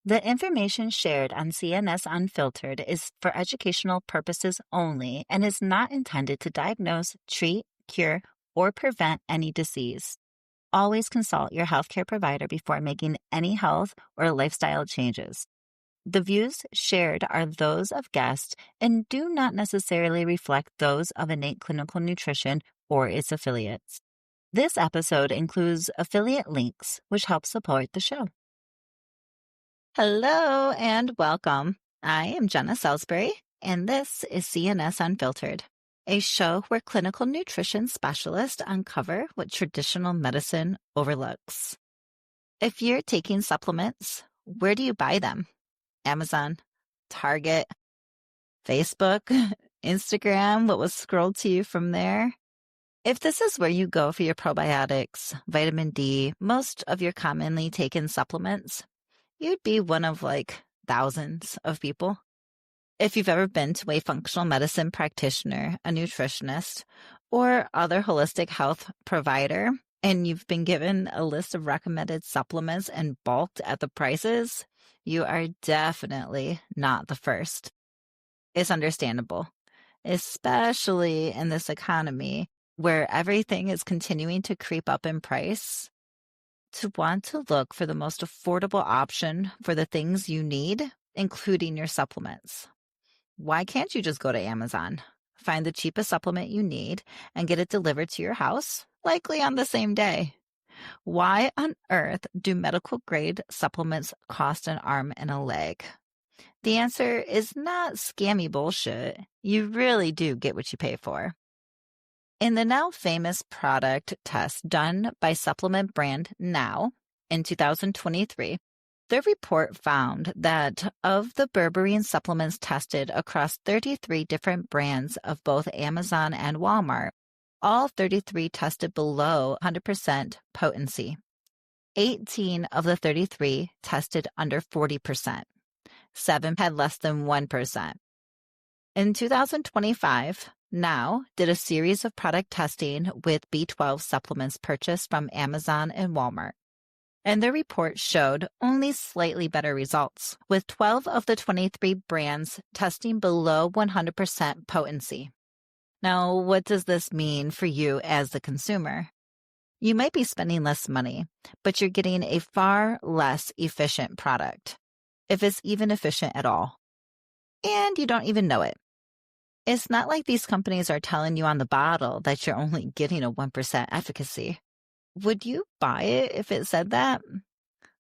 The information shared on CNS Unfiltered is for educational purposes only and is not intended to diagnose, treat, cure, or prevent any disease. Always consult your healthcare provider before making any health or lifestyle changes. The views shared are those of guests and do not necessarily reflect those of Innate Clinical Nutrition or its affiliates. This episode includes affiliate links, which help support the show. Hello and welcome. I am Jenna Salisbury, and this is CNS Unfiltered, a show where clinical nutrition specialists uncover what traditional medicine overlooks. If you're taking supplements, where do you buy them? Amazon, Target, Facebook, Instagram, what was scrolled to you from there? If this is where you go for your probiotics, vitamin D, most of your commonly taken supplements, you'd be one of thousands of people. If you've ever been to a functional medicine practitioner, a nutritionist, or other holistic health provider, and you've been given a list of recommended supplements and balked at the prices, you are definitely not the first. It's understandable, especially in this economy where everything is continuing to creep up in price. To want to look for the most affordable option for the things you need, including your supplements. Why can't you just go to Amazon, find the cheapest supplement you need, and get it delivered to your house, likely on the same day? Why on earth do medical-grade supplements cost an arm and a leg? The answer is not scammy bullshit. You really do get what you pay for. In the now famous product test done by supplement brand Now in 2023, their report found that of the berberine supplements tested across 33 different brands of both Amazon and Walmart, all 33 tested below 100% potency. 18 of the 33 tested under 40%. 7 had less than 1%. In 2025, Now did a series of product testing with B12 supplements purchased from Amazon and Walmart. And their report showed only slightly better results, with 12 of the 23 brands testing below 100% potency. Now, what does this mean for you as the consumer? You might be spending less money, but you're getting a far less efficient product, if it's even efficient at all. And you don't even know it. It's not like these companies are telling you on the bottle that you're only getting a 1% efficacy. Would you buy it if it said that?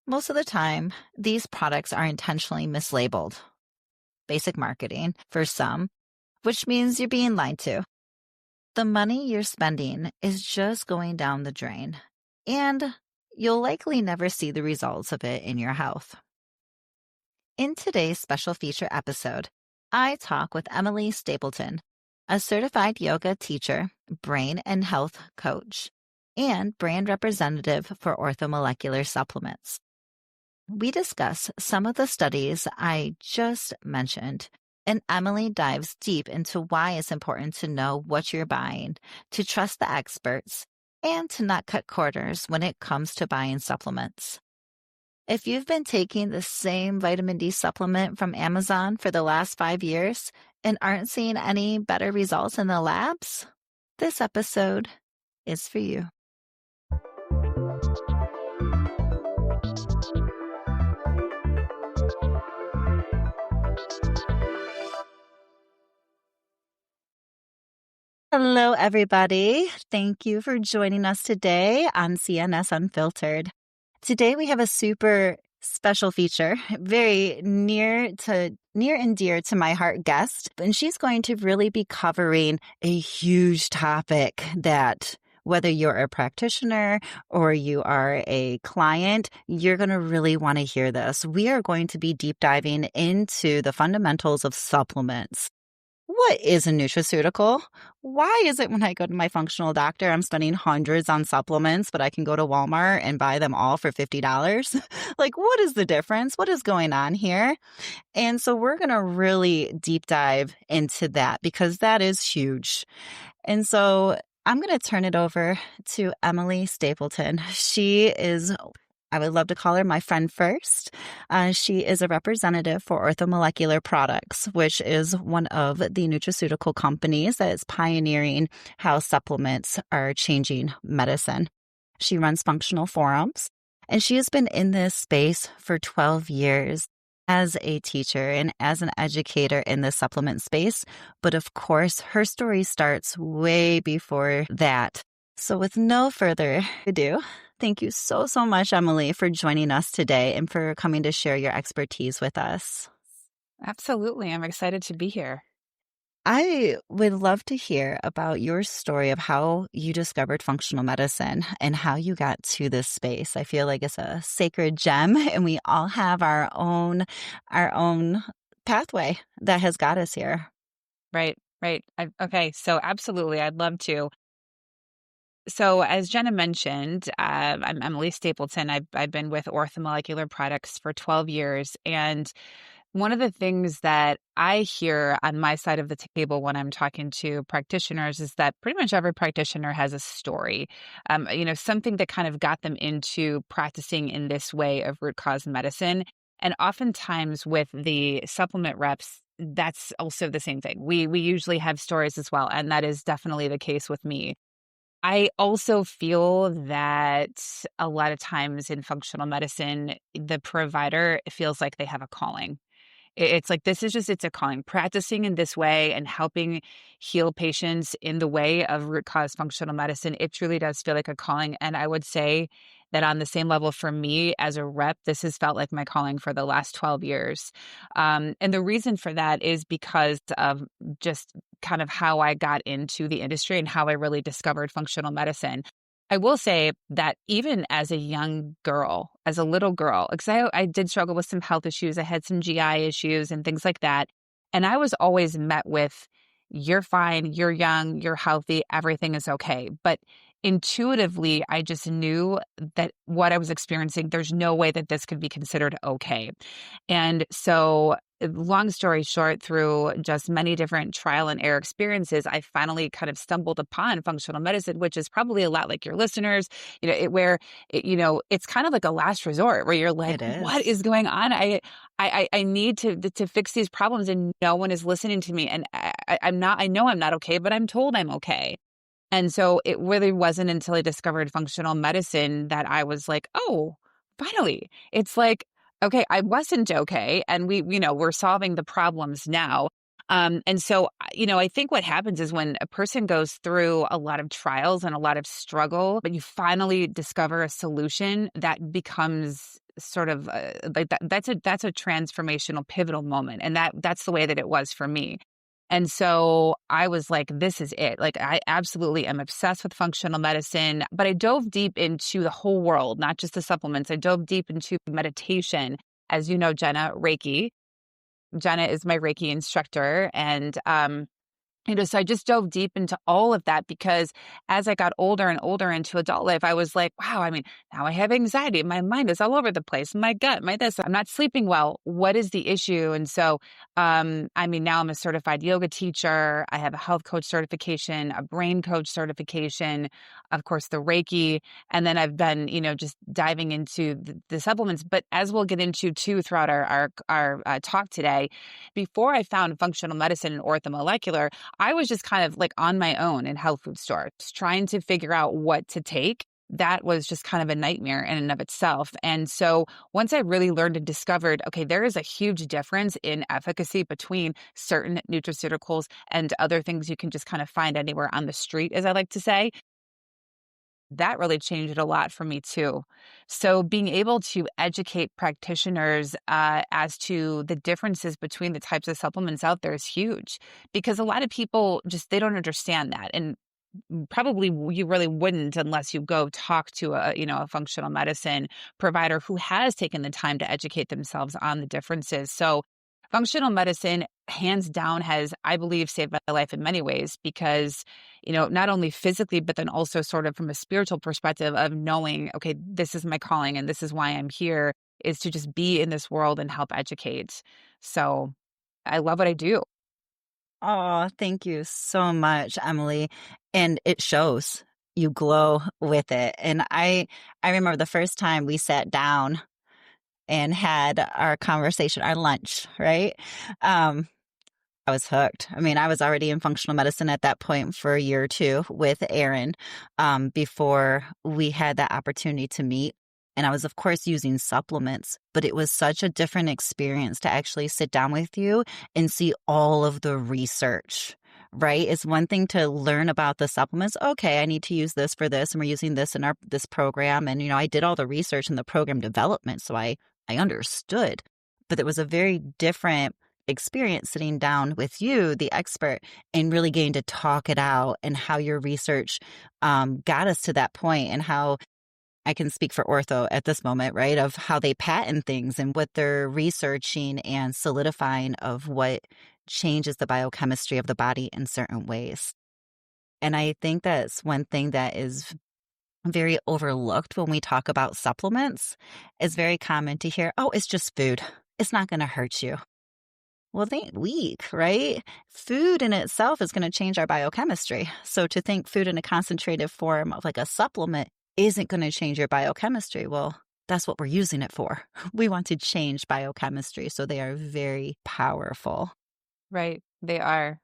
Most of the time, these products are intentionally mislabeled. Basic marketing for some, which means you're being lied to. The money you're spending is just going down the drain, and you'll likely never see the results of it in your health. In today's special feature episode, I talk with Emily Stapleton, a certified yoga teacher, brain and health coach, and brand representative for orthomolecular supplements. We discuss some of the studies I just mentioned, and Emily dives deep into why it's important to know what you're buying, to trust the experts, and to not cut corners when it comes to buying supplements. If you've been taking the same vitamin D supplement from Amazon for the last 5 years and aren't seeing any better results in the labs, this episode is for you. Hello, everybody. Thank you for joining us today on CNS Unfiltered. Today we have a super special feature, very near and dear to my heart guest, and she's going to really be covering a huge topic that whether you're a practitioner or you are a client, you're going to really want to hear this. We are going to be deep diving into the fundamentals of supplements. What is a nutraceutical? Why is it when I go to my functional doctor, I'm spending hundreds on supplements, but I can go to Walmart and buy them all for $50? What is the difference? What is going on here? And so we're going to really deep dive into that because that is huge. And so I'm going to turn it over to Emily Stapleton. She is I would love to call her my friend first. She is a representative for Orthomolecular Products, which is one of the nutraceutical companies that is pioneering how supplements are changing medicine. She runs functional forums, and she has been in this space for 12 years as a teacher and as an educator in the supplement space. But of course, her story starts way before that. So with no further ado, thank you so, so much, Emily, for joining us today and for coming to share your expertise with us. Absolutely. I'm excited to be here. I would love to hear about your story of how you discovered functional medicine and how you got to this space. I feel like it's a sacred gem and we all have our own pathway that has got us here. Right, right. Okay, so absolutely, I'd love to. So, as Jenna mentioned, I'm Emily Stapleton. I've been with Orthomolecular Products for 12 years, and one of the things that I hear on my side of the table when I'm talking to practitioners is that pretty much every practitioner has a story, something that kind of got them into practicing in this way of root cause medicine. And oftentimes with the supplement reps, that's also the same thing. We usually have stories as well, and that is definitely the case with me. I also feel that a lot of times in functional medicine, the provider feels like they have a calling. It's like this is just it's a calling. Practicing in this way and helping heal patients in the way of root cause functional medicine, it truly does feel like a calling. And I would say that on the same level for me as a rep, this has felt like my calling for the last 12 years. And the reason for that is because of just kind of how I got into the industry and how I really discovered functional medicine. I will say that even as a young girl, as a little girl, because I did struggle with some health issues, I had some GI issues and things like that. And I was always met with, you're fine, you're young, you're healthy, everything is okay. But intuitively, I just knew that what I was experiencing, there's no way that this could be considered okay. And so, long story short, through just many different trial and error experiences, I finally kind of stumbled upon functional medicine, which is probably a lot like your listeners, it's kind of like a last resort where you're like, It what is. is going on? I need to fix these problems and no one is listening to me. And I know I'm not okay, but I'm told I'm okay. And so it really wasn't until I discovered functional medicine that I was like, oh, finally. It's like, okay, I wasn't okay. And we're solving the problems now. And so, I think what happens is when a person goes through a lot of trials and a lot of struggle, but you finally discover a solution that becomes sort of like that. That's a transformational, pivotal moment, and that's the way that it was for me. And so I was like, this is it. Like, I absolutely am obsessed with functional medicine, but I dove deep into the whole world, not just the supplements. I dove deep into meditation. As you know, Jenna, Reiki. Jenna is my Reiki instructor. And so I just dove deep into all of that because as I got older and older into adult life, I was like, wow, I mean, now I have anxiety. My mind is all over the place. My gut, my this, I'm not sleeping well. What is the issue? And so, now I'm a certified yoga teacher. I have a health coach certification, a brain coach certification, of course, the Reiki. And then I've been, just diving into the supplements. But as we'll get into too throughout our talk today, before I found functional medicine and orthomolecular, I was just kind of like on my own in health food stores, trying to figure out what to take. That was just kind of a nightmare in and of itself. And so once I really learned and discovered, okay, there is a huge difference in efficacy between certain nutraceuticals and other things you can just kind of find anywhere on the street, as I like to say, that really changed a lot for me too. So being able to educate practitioners as to the differences between the types of supplements out there is huge because a lot of people they don't understand that. And probably you really wouldn't unless you go talk to a functional medicine provider who has taken the time to educate themselves on the differences. So functional medicine hands down has, I believe, saved my life in many ways because, not only physically, but then also sort of from a spiritual perspective of knowing, okay, this is my calling and this is why I'm here, is to just be in this world and help educate. So I love what I do. Oh, thank you so much, Emily. And it shows. you glow with it. And I remember the first time we sat down and had our conversation, our lunch, right? Um, I was hooked. I mean, I was already in functional medicine at that point for a year or two with Aaron, before we had that opportunity to meet. And I was, of course, using supplements, but it was such a different experience to actually sit down with you and see all of the research, right? It's one thing to learn about the supplements. Okay, I need to use this for this, and we're using this in our this program. And, I did all the research in the program development, so I understood. But it was a very different experience sitting down with you, the expert, and really getting to talk it out and how your research got us to that point, and how I can speak for ortho at this moment, right? Of how they patent things and what they're researching and solidifying of what changes the biochemistry of the body in certain ways. And I think that's one thing that is very overlooked when we talk about supplements. It's very common to hear, oh, it's just food. It's not going to hurt you. Well, they ain't weak, right? Food in itself is going to change our biochemistry. So to think food in a concentrated form of like a supplement isn't going to change your biochemistry, well, that's what we're using it for. We want to change biochemistry. So they are very powerful. Right. They are.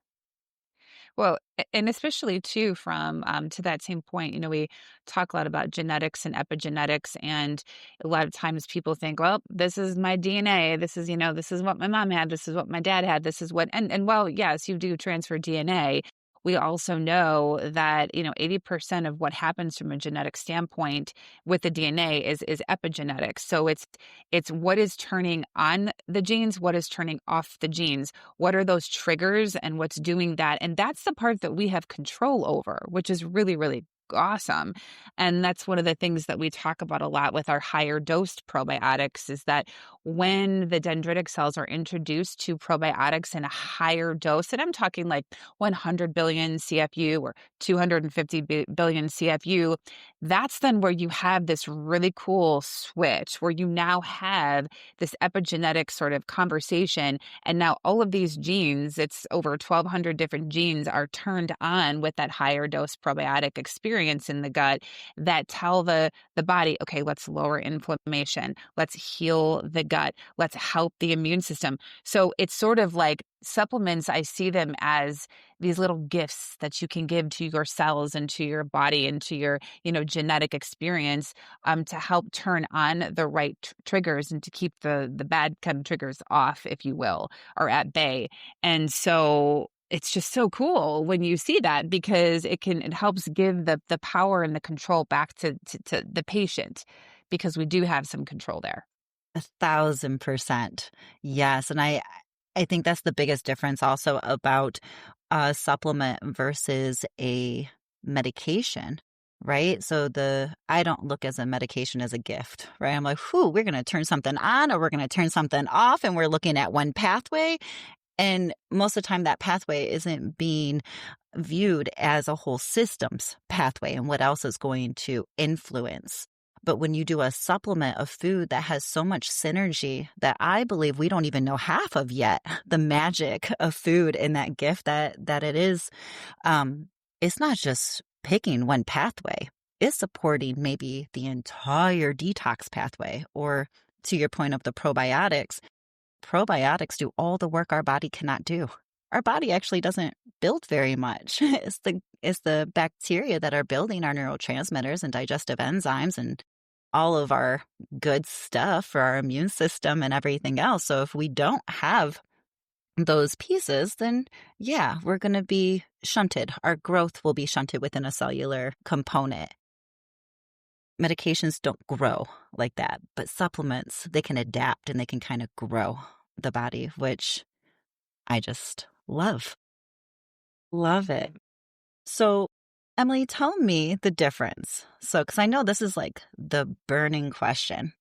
Well, and especially too from to that same point, we talk a lot about genetics and epigenetics, and a lot of times people think, well, this is my DNA. This is, this is what my mom had. This is what my dad had. This is what, and while yes, you do transfer DNA. We also know that 80% of what happens from a genetic standpoint with the DNA is epigenetics. So it's what is turning on the genes, what is turning off the genes, what are those triggers, and what's doing that. And that's the part that we have control over, which is really, really awesome. And that's one of the things that we talk about a lot with our higher dosed probiotics, is that when the dendritic cells are introduced to probiotics in a higher dose, and I'm talking like 100 billion CFU or 250 billion CFU, that's then where you have this really cool switch where you now have this epigenetic sort of conversation. And now all of these genes, it's over 1,200 different genes, are turned on with that higher dose probiotic experience in the gut that tell the body, okay, let's lower inflammation, let's heal the gut, let's help the immune system. So it's sort of like supplements, I see them as these little gifts that you can give to your cells and to your body and to your, genetic experience, to help turn on the right triggers and to keep the bad kind of triggers off, if you will, or at bay. And so it's just so cool when you see that, because it helps give the power and the control back to the patient, because we do have some control there. 1,000%. Yes. And I think that's the biggest difference also about a supplement versus a medication, right? So I don't look as a medication as a gift, right? I'm like, whew, we're going to turn something on or we're going to turn something off, and we're looking at one pathway. And most of the time that pathway isn't being viewed as a whole systems pathway and what else is going to influence. But when you do a supplement of food that has so much synergy that I believe we don't even know half of yet, the magic of food and that gift that it is, it's not just picking one pathway. It's supporting maybe the entire detox pathway, or to your point of the probiotics. Probiotics do all the work our body cannot do. Our body actually doesn't build very much. It's the bacteria that are building our neurotransmitters and digestive enzymes and all of our good stuff for our immune system and everything else. So if we don't have those pieces, then yeah, we're going to be shunted. Our growth will be shunted within a cellular component. Medications don't grow like that, but supplements, they can adapt and they can kind of grow the body, which I just love. Love it. So, Emily, tell me the difference. So, because I know this is like the burning question.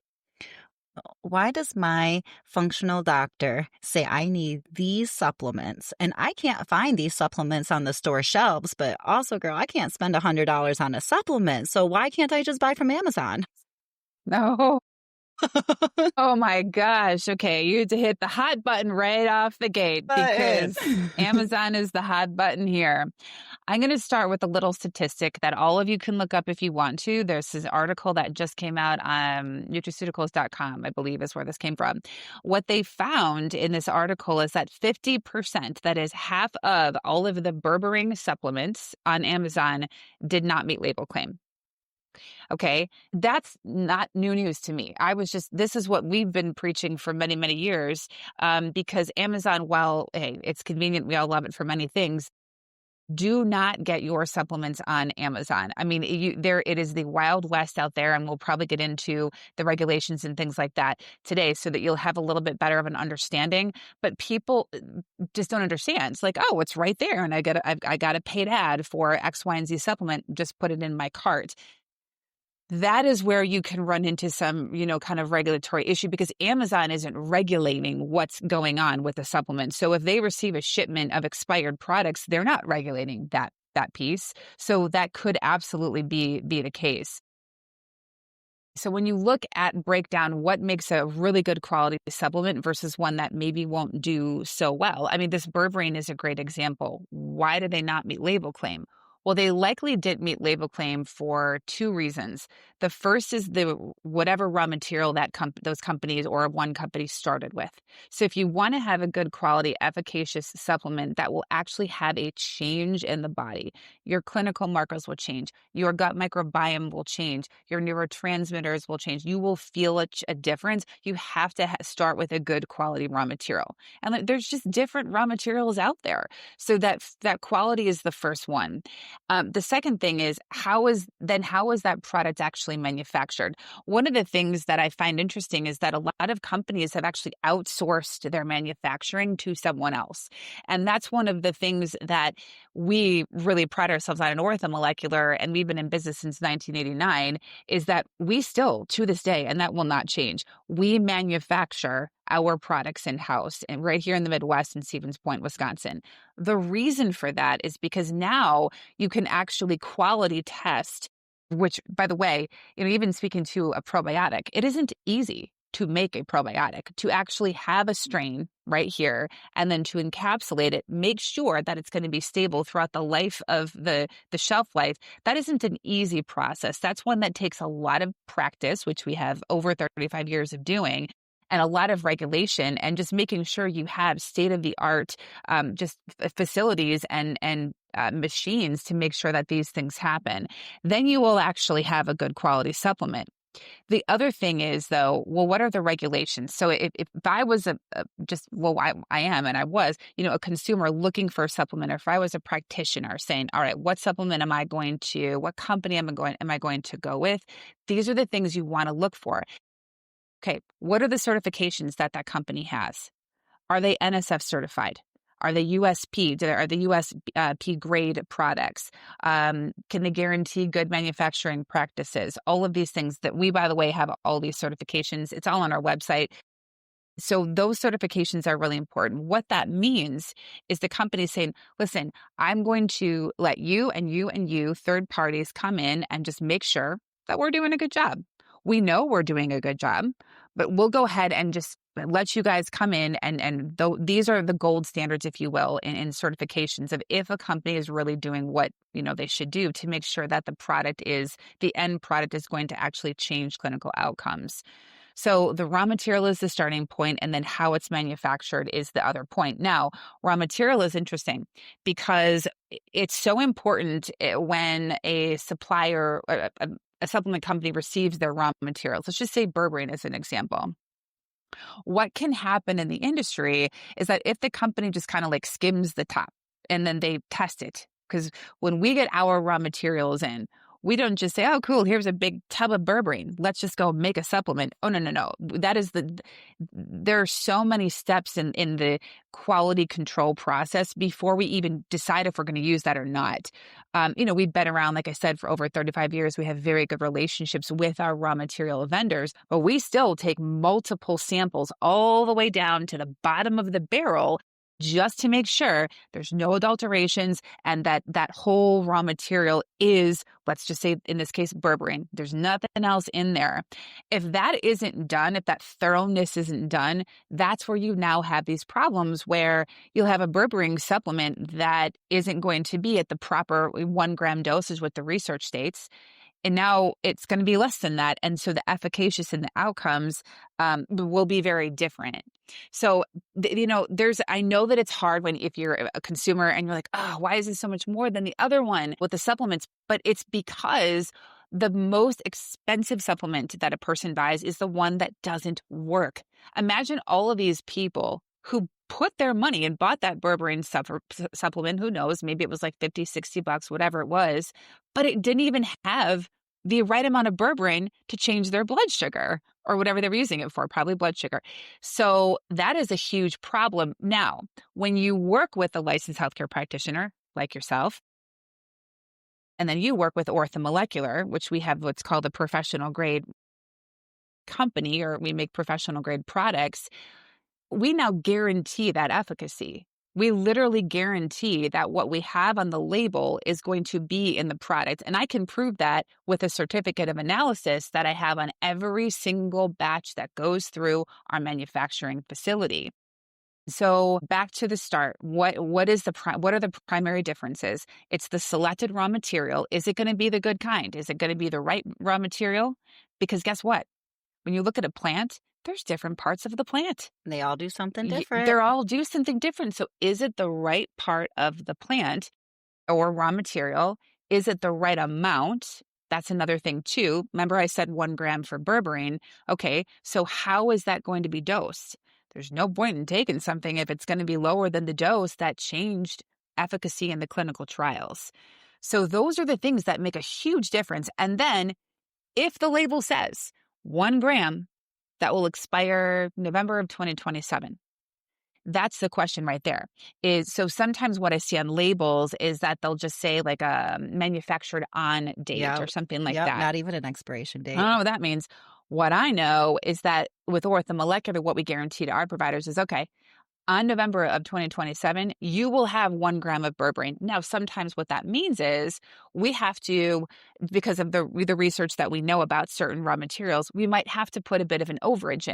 Why does my functional doctor say I need these supplements? And I can't find these supplements on the store shelves, but also, girl, I can't spend $100 on a supplement. So why can't I just buy from Amazon? No. Oh my gosh. Okay. You had to hit the hot button right off the gate Button. because Amazon is the hot button here. I'm going to start with a little statistic that all of you can look up if you want to. There's this article that just came out on nutraceuticals.com, I believe is where this came from. What they found in this article is that 50%, that is half of all of the berberine supplements on Amazon, did not meet label claim. Okay. That's not new news to me. This is what we've been preaching for many, many years. Because Amazon, while, hey, it's convenient, we all love it for many things. Do not get your supplements on Amazon. I mean, it is the Wild West out there, and we'll probably get into the regulations and things like that today so that you'll have a little bit better of an understanding. But people just don't understand. It's like, oh, it's right there, and I got a paid ad for X, Y, and Z supplement. Just put it in my cart. That is where you can run into some, kind of regulatory issue because Amazon isn't regulating what's going on with the supplement. So if they receive a shipment of expired products, they're not regulating that piece. So that could absolutely be the case. So when you look at breakdown what makes a really good quality supplement versus one that maybe won't do so well. I mean, this berberine is a great example. Why did they not meet label claim? Well, they likely didn't meet label claim for two reasons. The first is the whatever raw material that those companies or one company started with. So if you want to have a good quality, efficacious supplement that will actually have a change in the body, your clinical markers will change, your gut microbiome will change, your neurotransmitters will change. You will feel a difference. You have to start with a good quality raw material. And there's just different raw materials out there. So that quality is the first one. The second thing is how is that product actually manufactured? One of the things that I find interesting is that a lot of companies have actually outsourced their manufacturing to someone else. And that's one of the things that we really pride ourselves on in Orthomolecular, and we've been in business since 1989, is that we still, to this day, and that will not change, we manufacture our products in-house and right here in the Midwest in Stevens Point, Wisconsin. The reason for that is because now you can actually quality test, which, by the way, even speaking to a probiotic, it isn't easy to make a probiotic, to actually have a strain right here and then to encapsulate it, make sure that it's going to be stable throughout the life of the shelf life. That isn't an easy process. That's one that takes a lot of practice, which we have over 35 years of doing, and a lot of regulation, and just making sure you have state-of-the-art facilities and machines to make sure that these things happen. Then you will actually have a good quality supplement. The other thing is, though, well, what are the regulations? So if I was I am, and I was, a consumer looking for a supplement, or if I was a practitioner saying, all right, what supplement what company am I going to go with? These are the things you want to look for. Okay, what are the certifications that company has? Are they NSF certified? Are they USP? Are the USP grade products? Can they guarantee good manufacturing practices? All of these things that we, by the way, have all these certifications. It's all on our website. So those certifications are really important. What that means is the company saying, listen, I'm going to let you and you and you, third parties, come in and just make sure that we're doing a good job. We know we're doing a good job, but we'll go ahead and just let you guys come in and these are the gold standards, if you will, in certifications of if a company is really doing what they should do to make sure that the end product is going to actually change clinical outcomes. So the raw material is the starting point, and then how it's manufactured is the other point. Now, raw material is interesting because it's so important when a supplier, a supplement company receives their raw materials. Let's just say berberine as an example. What can happen in the industry is that if the company just kind of like skims the top and then they test it, because when we get our raw materials in, we don't just say, oh, cool, here's a big tub of berberine. Let's just go make a supplement. Oh, no. There are so many steps in the quality control process before we even decide if we're going to use that or not. We've been around, like I said, for over 35 years. We have very good relationships with our raw material vendors, but we still take multiple samples all the way down to the bottom of the barrel just to make sure there's no adulterations and that whole raw material is, let's just say in this case, berberine. There's nothing else in there. If that isn't done, if that thoroughness isn't done, that's where you now have these problems where you'll have a berberine supplement that isn't going to be at the proper 1 gram dosage what the research states. And now it's going to be less than that. And so the efficacious and the outcomes will be very different. So, I know that it's hard if you're a consumer and you're like, oh, why is this so much more than the other one with the supplements? But it's because the most expensive supplement that a person buys is the one that doesn't work. Imagine all of these people who put their money and bought that berberine supplement. Who knows? Maybe it was like 50, 60 bucks, whatever it was, but it didn't even have the right amount of berberine to change their blood sugar or whatever they were using it for, probably blood sugar. So that is a huge problem. Now, when you work with a licensed healthcare practitioner like yourself, and then you work with orthomolecular, which we have what's called a professional grade company, or we make professional grade products, we now guarantee that efficacy. We literally guarantee that what we have on the label is going to be in the product. And I can prove that with a certificate of analysis that I have on every single batch that goes through our manufacturing facility. So back to the start, what are the primary differences? It's the selected raw material. Is it going to be the good kind? Is it going to be the right raw material? Because guess what? When you look at a plant, there's different parts of the plant. They all do something different. They're all do something different. So is it the right part of the plant or raw material? Is it the right amount? That's another thing too. Remember I said 1 gram for berberine. Okay, so how is that going to be dosed? There's no point in taking something if it's going to be lower than the dose that changed efficacy in the clinical trials. So those are the things that make a huge difference. And then if the label says 1 gram, that will expire November of 2027. That's the question right there. So sometimes what I see on labels is that they'll just say like a manufactured on date or something like that. Not even an expiration date. I don't know what that means. What I know is that with orthomolecular, what we guarantee to our providers is, okay, on November of 2027, you will have 1 gram of berberine. Now, sometimes what that means is we have to, because of the research that we know about certain raw materials, we might have to put a bit of an overage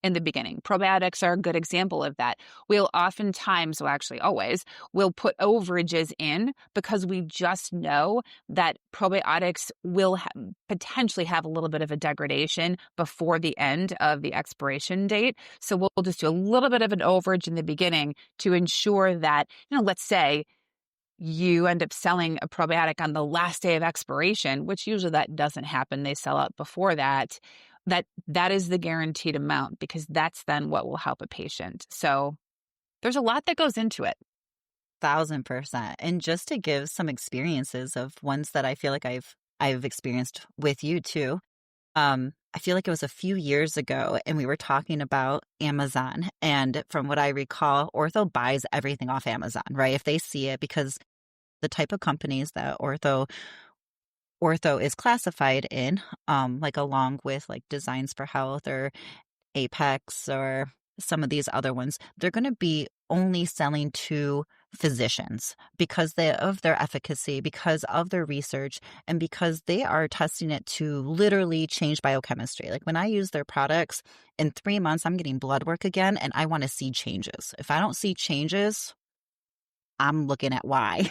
in the beginning. Probiotics are a good example of that. We'll oftentimes, well, actually always, we'll put overages in because we just know that probiotics will potentially have a little bit of a degradation before the end of the expiration date. So we'll just do a little bit of an overage in the beginning to ensure that, let's say you end up selling a probiotic on the last day of expiration, which usually that doesn't happen. They sell out before that. That is the guaranteed amount because that's then what will help a patient. So there's a lot that goes into it. 1,000%. And just to give some experiences of ones that I feel like I've experienced with you too. I feel like it was a few years ago and we were talking about Amazon. And from what I recall, Ortho buys everything off Amazon, right? If they see it, because the type of companies that Ortho is classified in, like along with like Designs for Health or Apex or some of these other ones, they're going to be only selling to physicians because of their efficacy, because of their research, and because they are testing it to literally change biochemistry. Like when I use their products, in 3 months, I'm getting blood work again, and I want to see changes. If I don't see changes, I'm looking at why.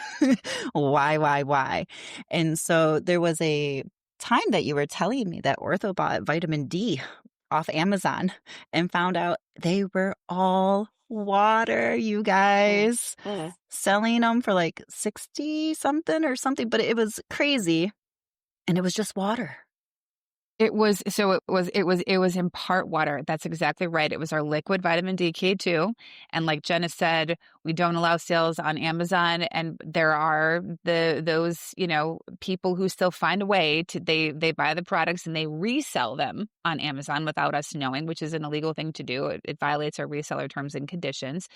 Why? And so there was a time that you were telling me that Ortho bought vitamin D off Amazon and found out they were all water, you guys. Selling them for like 60 something or something, but it was crazy. And it was just water. It was in part water. That's exactly right. It was our liquid vitamin DK2. And like Jenna said, we don't allow sales on Amazon. And there are those people who still find a way to, they buy the products and they resell them on Amazon without us knowing, which is an illegal thing to do. It violates our reseller terms and conditions.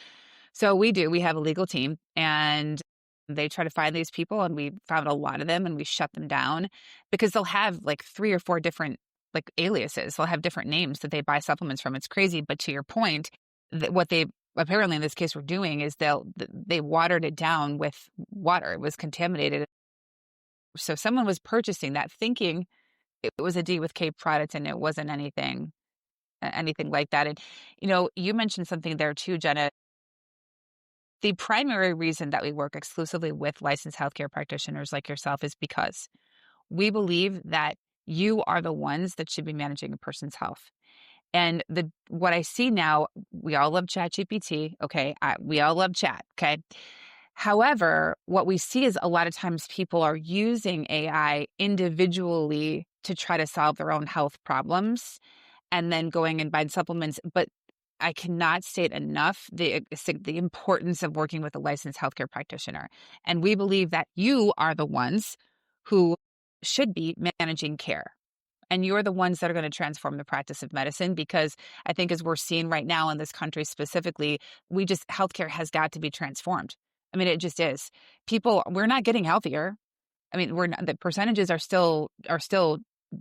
So we have a legal team and they try to find these people, and we found a lot of them and we shut them down because they'll have like 3 or 4 different like aliases. They'll have different names that they buy supplements from. It's crazy. But to your point, what they apparently in this case we're doing is they watered it down with water. It was contaminated. So someone was purchasing that thinking it was a D with K product and it wasn't anything like that. And, you mentioned something there too, Jenna. The primary reason that we work exclusively with licensed healthcare practitioners like yourself is because we believe that you are the ones that should be managing a person's health. And what I see now, we all love ChatGPT. Okay. We all love chat. Okay. However, what we see is a lot of times people are using AI individually to try to solve their own health problems and then going and buying supplements. But I cannot state enough the importance of working with a licensed healthcare practitioner. And we believe that you are the ones who should be managing care. And you're the ones that are going to transform the practice of medicine, because I think as we're seeing right now in this country specifically, healthcare has got to be transformed. I mean, it just is. We're not getting healthier. I mean, the percentages are still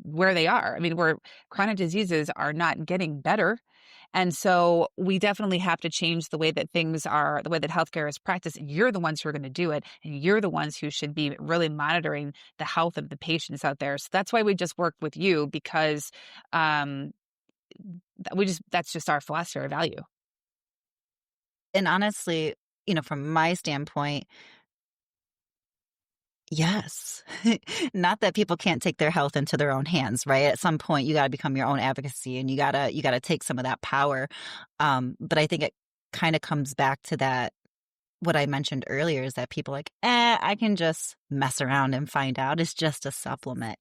where they are. I mean, chronic diseases are not getting better. And so we definitely have to change the way that things are, the way that healthcare is practiced. And you're the ones who are going to do it. And you're the ones who should be really monitoring the health of the patients out there. So that's why we just worked with you, because that's just our philosophy, our value. And honestly, from my standpoint, yes. Not that people can't take their health into their own hands, right? At some point, you got to become your own advocacy, and you gotta take some of that power. But I think it kind of comes back to that. What I mentioned earlier is that people are like, I can just mess around and find out. It's just a supplement.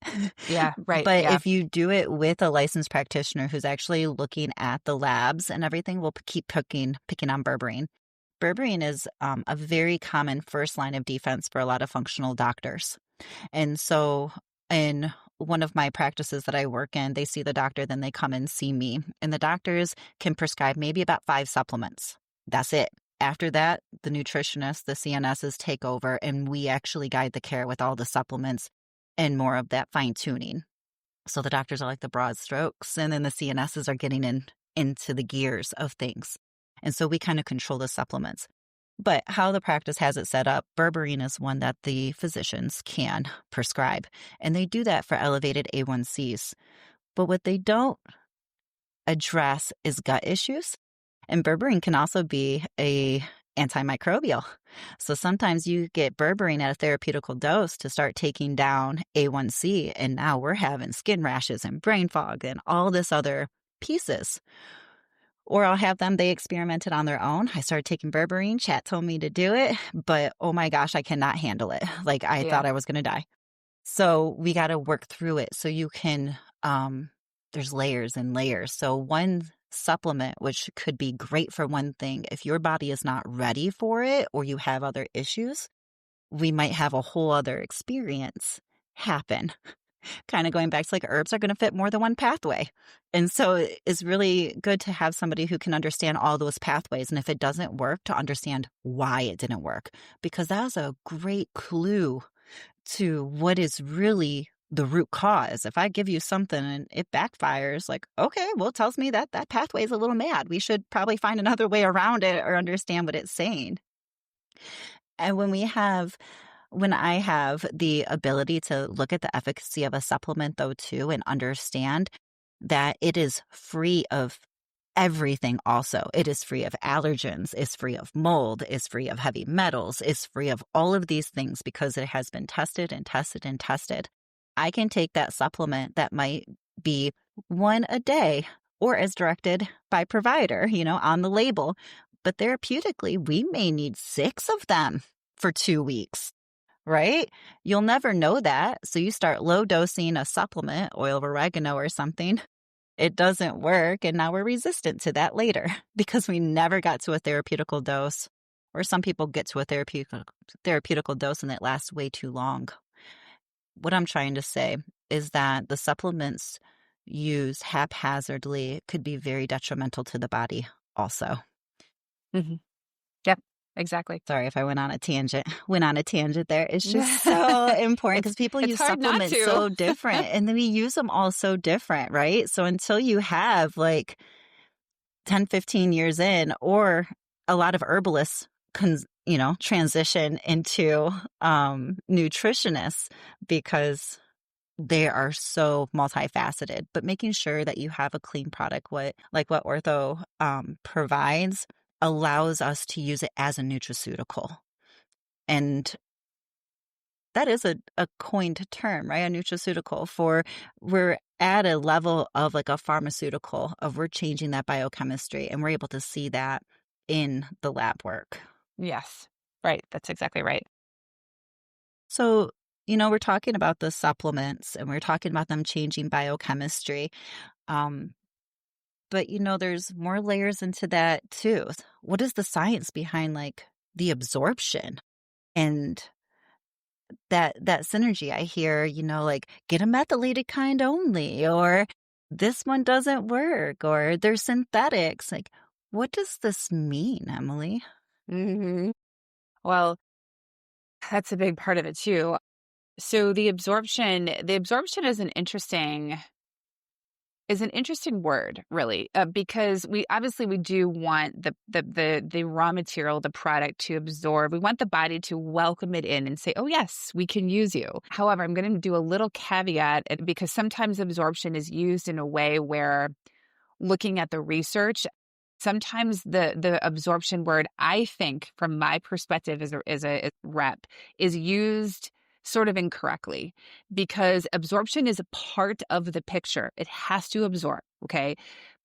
Yeah, right. But yeah. if you do it with a licensed practitioner who's actually looking at the labs and everything, we'll keep picking on berberine. Berberine is a very common first line of defense for a lot of functional doctors. And so in one of my practices that I work in, they see the doctor, then they come and see me. And the doctors can prescribe maybe about 5 supplements. That's it. After that, the nutritionists, the CNSs take over, and we actually guide the care with all the supplements and more of that fine tuning. So the doctors are like the broad strokes, and then the CNSs are getting into the gears of things. And so we kind of control the supplements. But how the practice has it set up, berberine is one that the physicians can prescribe. And they do that for elevated A1Cs. But what they don't address is gut issues. And berberine can also be a antimicrobial. So sometimes you get berberine at a therapeutical dose to start taking down A1C, and now we're having skin rashes and brain fog and all this other pieces. Or I'll have them, they experimented on their own. I started taking berberine. Chat told me to do it, but oh my gosh, I cannot handle it. Like I thought I was going to die. So we got to work through it. So you can, there's layers and layers. So one supplement, which could be great for one thing, if your body is not ready for it or you have other issues, we might have a whole other experience happen. Kind of going back to like herbs are going to fit more than one pathway. And so it's really good to have somebody who can understand all those pathways. And if it doesn't work, to understand why it didn't work, because that's a great clue to what is really the root cause. If I give you something and it backfires, like, okay, well, it tells me that that pathway is a little mad. We should probably find another way around it or understand what it's saying. And when I have the ability to look at the efficacy of a supplement, though, too, and understand that it is free of everything also. It is free of allergens, it's free of mold, it's free of heavy metals, it's free of all of these things because it has been tested and tested and tested. I can take that supplement that might be 1 a day or as directed by provider, on the label. But therapeutically, we may need 6 of them for 2 weeks. Right? You'll never know that. So you start low dosing a supplement, oil of oregano or something. It doesn't work. And now we're resistant to that later because we never got to a therapeutical dose. Or some people get to a therapeutical dose and it lasts way too long. What I'm trying to say is that the supplements used haphazardly could be very detrimental to the body also. Mm-hmm. Yep. Exactly. Sorry if I went on a tangent there. It's just so important because people use supplements so different and then we use them all so different, right? So until you have like 10, 15 years in, or a lot of herbalists transition into nutritionists because they are so multifaceted, but making sure that you have a clean product, what Ortho provides, allows us to use it as a nutraceutical. And that is a coined term, right? A nutraceutical for we're at a level of like a pharmaceutical of we're changing that biochemistry and we're able to see that in the lab work. Yes. Right. That's exactly right. So, we're talking about the supplements and we're talking about them changing biochemistry. Um, but, there's more layers into that too. What is the science behind like the absorption and that synergy? I hear, like get a methylated kind only, or this one doesn't work, or they're synthetics. Like, what does this mean, Emily? Hmm. Well, that's a big part of it too. So the absorption is an interesting word, really, because we do want the raw material, the product to absorb. We want the body to welcome it in and say, "Oh yes, we can use you." However, I'm going to do a little caveat because sometimes absorption is used in a way where looking at the research, sometimes the absorption word, I think, from my perspective as a rep, is used sort of incorrectly because absorption is a part of the picture. It has to absorb, okay?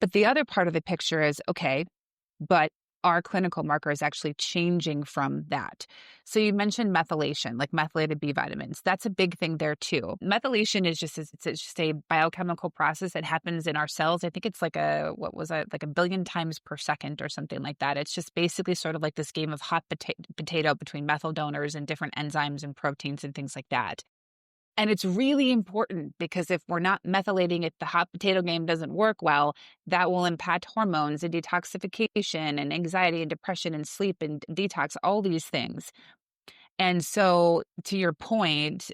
But the other part of the picture is, okay, but our clinical marker is actually changing from that. So you mentioned methylation, like methylated B vitamins. That's a big thing there too. Methylation is just a biochemical process that happens in our cells. I think it's like like a billion times per second or something like that. It's just basically sort of like this game of hot potato between methyl donors and different enzymes and proteins and things like that. And it's really important because if we're not methylating, if the hot potato game doesn't work well, that will impact hormones and detoxification and anxiety and depression and sleep and detox, all these things. And so to your point,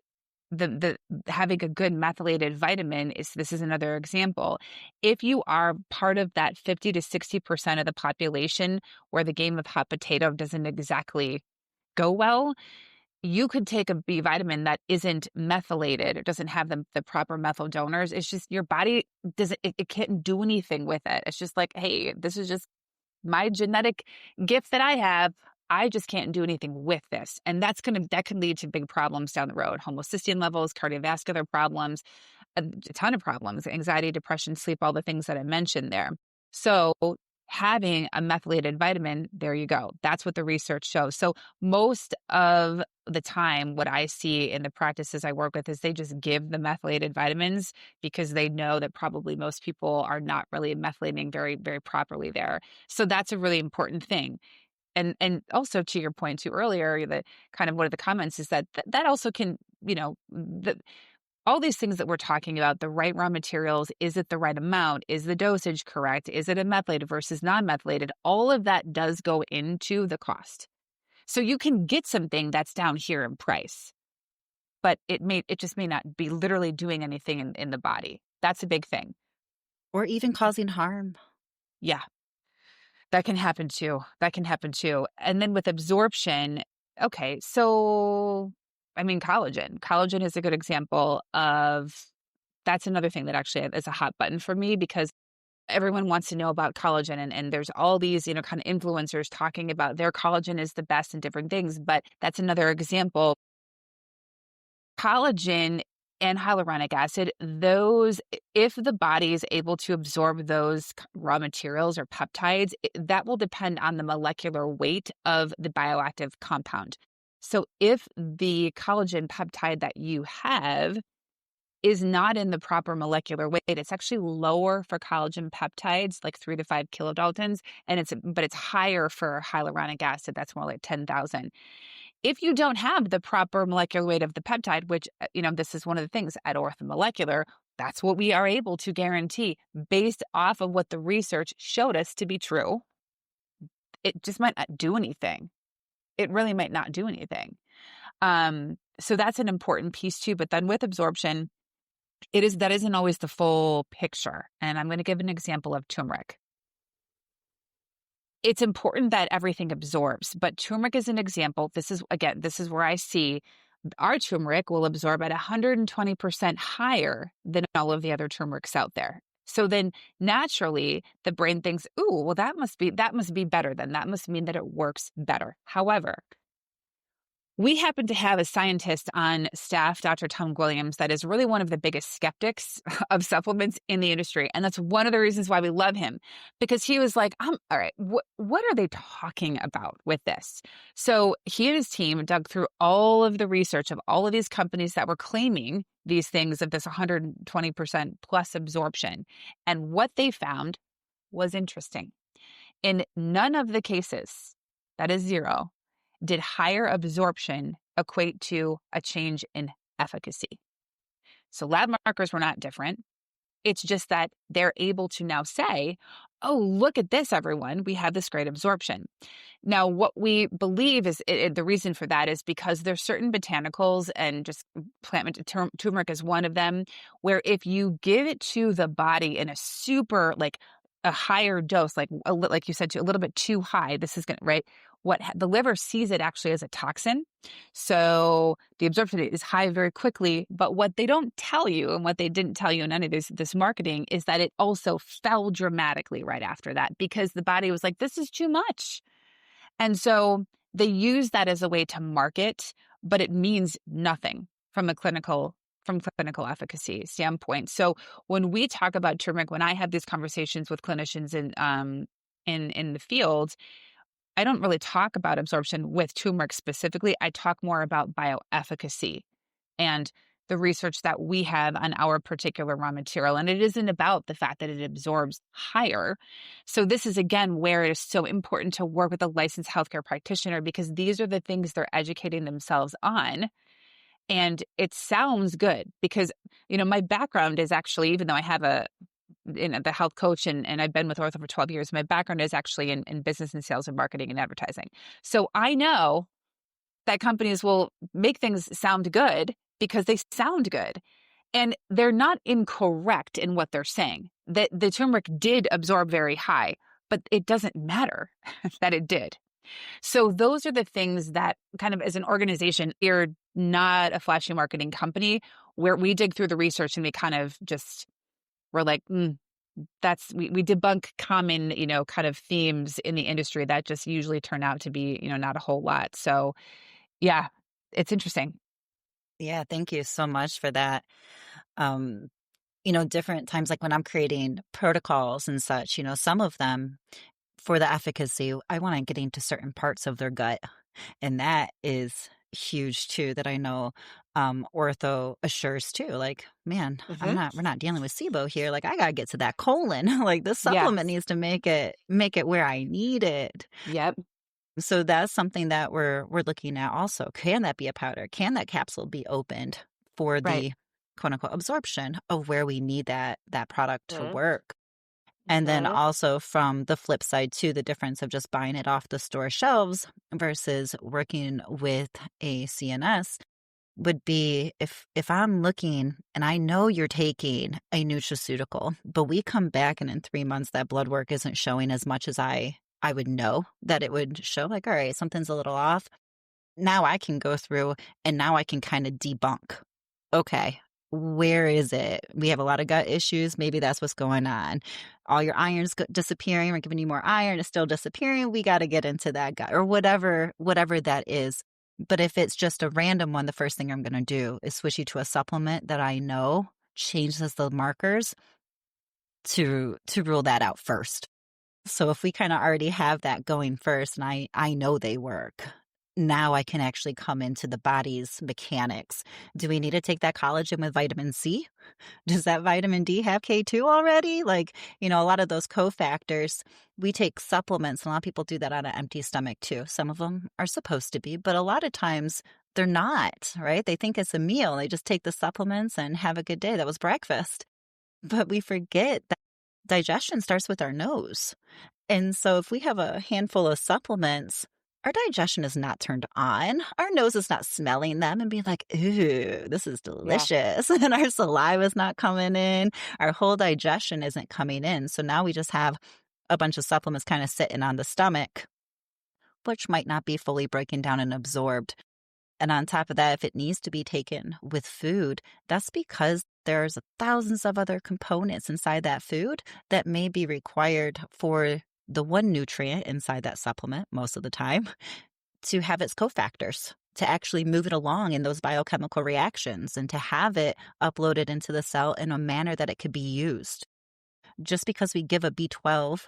the having a good methylated vitamin this is another example. If you are part of that 50 to 60% of the population where the game of hot potato doesn't exactly go well, you could take a B vitamin that isn't methylated or doesn't have the proper methyl donors. It's just your body doesn't, it can't do anything with it. It's just like, hey, this is just my genetic gift that I have. I just can't do anything with this. And that can lead to big problems down the road. Homocysteine levels, cardiovascular problems, a ton of problems, anxiety, depression, sleep, all the things that I mentioned there. So having a methylated vitamin, there you go. That's what the research shows. So most of the time, what I see in the practices I work with is they just give the methylated vitamins because they know that probably most people are not really methylating very, very properly there. So that's a really important thing. And also to your point too earlier, the kind of one of the comments is that also can, all these things that we're talking about, the right raw materials, is it the right amount? Is the dosage correct? Is it a methylated versus non-methylated? All of that does go into the cost. So you can get something that's down here in price, but it just may not be literally doing anything in the body. That's a big thing. Or even causing harm. Yeah, that can happen too. And then with absorption, okay, so I mean, collagen. Collagen is a good example of that's another thing that actually is a hot button for me because everyone wants to know about collagen and there's all these, kind of influencers talking about their collagen is the best and different things. But that's another example. Collagen and hyaluronic acid, those, if the body is able to absorb those raw materials or peptides, that will depend on the molecular weight of the bioactive compound. So if the collagen peptide that you have is not in the proper molecular weight, it's actually lower for collagen peptides, like 3 to 5 kilodaltons, but it's higher for hyaluronic acid. That's more like 10,000. If you don't have the proper molecular weight of the peptide, which, this is one of the things at orthomolecular, that's what we are able to guarantee based off of what the research showed us to be true. It just might not do anything. It really might not do anything. So that's an important piece too. But then with absorption, that isn't always the full picture. And I'm going to give an example of turmeric. it's important that everything absorbs, but turmeric is an example. This is where I see our turmeric will absorb at 120% higher than all of the other turmerics out there. So then naturally the brain thinks, ooh, well, that must be better. Then that must mean that it works better. However, we happen to have a scientist on staff, Dr. Tom Williams, that is really one of the biggest skeptics of supplements in the industry. And that's one of the reasons why we love him, because he was like, all right, what are they talking about with this? So he and his team dug through all of the research of all of these companies that were claiming these things of this 120% plus absorption. And what they found was interesting. In none of the cases, that is zero, did higher absorption equate to a change in efficacy. So lab markers were not different. It's just that they're able to now say, oh, look at this, everyone. We have this great absorption. Now, what we believe is the reason for that is because there's certain botanicals, and just turmeric is one of them, where if you give it to the body in a super, like a higher dose, like you said, a little bit too high, this is going to, right? The liver sees it actually as a toxin. So the absorption is high very quickly. But what they don't tell you, and what they didn't tell you in any of this marketing, is that it also fell dramatically right after that, because the body was like, this is too much. And so they use that as a way to market, but it means nothing from clinical efficacy standpoint. So when we talk about turmeric, when I have these conversations with clinicians in the field, I don't really talk about absorption with turmeric specifically. I talk more about bioefficacy and the research that we have on our particular raw material. And it isn't about the fact that it absorbs higher. So this is, again, where it is so important to work with a licensed healthcare practitioner, because these are the things they're educating themselves on. And it sounds good because, my background is actually, even though I have the health coach and I've been with Ortho for 12 years, my background is actually in business and sales and marketing and advertising. So I know that companies will make things sound good because they sound good. And they're not incorrect in what they're saying. That the turmeric did absorb very high, but it doesn't matter that it did. So those are the things that kind of, as an organization, we're not a flashy marketing company, where we dig through the research and we kind of just, we're like, we debunk common, kind of themes in the industry that just usually turn out to be, not a whole lot. So yeah, it's interesting. Yeah, thank you so much for that. Um, different times, like when I'm creating protocols and such, some of them for the efficacy, I want to get into certain parts of their gut. And that is huge too, that I know ortho assures too. Like, man, we're not dealing with SIBO here. Like, I gotta get to that colon. Like, this Yeah. supplement needs to make it where I need it. Yep. So that's something that we're looking at also. Can that be a powder? Can that capsule be opened for the Right. quote unquote absorption of where we need that product to work? And then also from the flip side too, the difference of just buying it off the store shelves versus working with a CNS would be if I'm looking and I know you're taking a nutraceutical, but we come back and in 3 months that blood work isn't showing as much as I would know that it would show, like, all right, something's a little off. Now I can go through and now I can kind of debunk. Okay, where is it? We have a lot of gut issues. Maybe that's what's going on. All your iron's disappearing. We're giving you more iron. It's still disappearing. We got to get into that gut, or whatever that is. But if it's just a random one, the first thing I'm going to do is switch you to a supplement that I know changes the markers to rule that out first. So if we kind of already have that going first, and I know they work, now I can actually come into the body's mechanics. Do we need to take that collagen with vitamin C? Does that vitamin D have K2 already? Like, a lot of those cofactors, we take supplements, and a lot of people do that on an empty stomach too. Some of them are supposed to be, but a lot of times they're not, right? They think it's a meal. They just take the supplements and have a good day. That was breakfast. But we forget that digestion starts with our nose. And so if we have a handful of supplements, our digestion is not turned on. Our nose is not smelling them and being like, ooh, this is delicious. Yeah. And our saliva is not coming in. Our whole digestion isn't coming in. So now we just have a bunch of supplements kind of sitting on the stomach, which might not be fully breaking down and absorbed. And on top of that, if it needs to be taken with food, that's because there's thousands of other components inside that food that may be required for the one nutrient inside that supplement most of the time to have its cofactors, to actually move it along in those biochemical reactions and to have it uploaded into the cell in a manner that it could be used. Just because we give a B12,